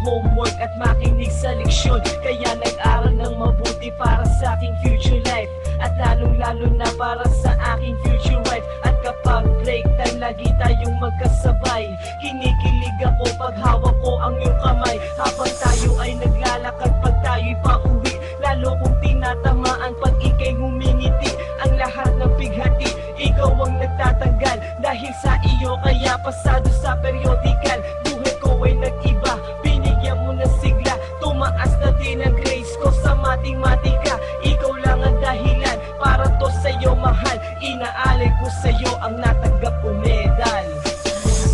mag-homework at makinig sa leksyon. Kaya nag-aral ng mabuti para sa aking future life, at lalong-lalo na para sa aking future wife. At kapag break time, lagi tayong magkasabay. Kinikilig ako pag hawak ko ang iyong kamay, habang tayo ay naglalakad pag tayo'y pauwi. Lalo kong tinatamaan pag ika'y ngumingiti. Ang lahat ng bighati, ikaw ang nagtatanggal. Dahil sa iyo kaya pasado sa periodical. Buhay ko ay nag-iba, binigyan mo ng sigla. Tumaas na din ang grades ko sa matematika. Ikaw lang ang dahilan para to sa'yo mahal. Inaalay ko sa'yo ang natanggap ko medal.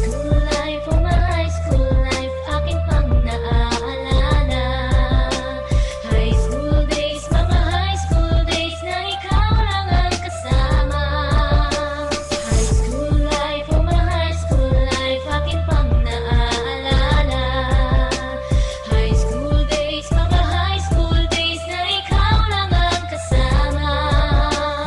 School life, oh my high school life, akin pang naaalala. High school days, mga high school days na ikaw lang ang kasama. High school life, oh my high school life, akin pang naaalala. High school days, mga high school days na ikaw lang ang kasama.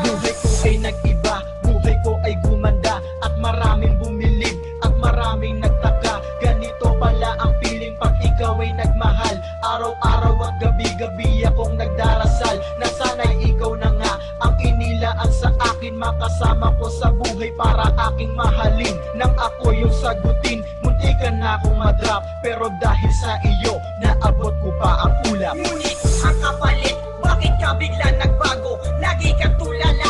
Buhay ko ay nag-iba, buhay ko ay gumanda, at maraming bumilib, at maraming nagtaka. Ganito pala ang feeling pag ikaw ay nagmahal. Araw-araw at gabi-gabi akong nagdarasal na sana'y ikaw na nga ang inilaan sa akin. Makasama ko sa buhay para aking mahalin. Nang ako yung sagutin, muntikan na akong madrop, pero dahil sa iyo, naabot ko pa ang ulap. Ngunit ang kapalit, bakit ka bigla nagbago? Lagi kang tulala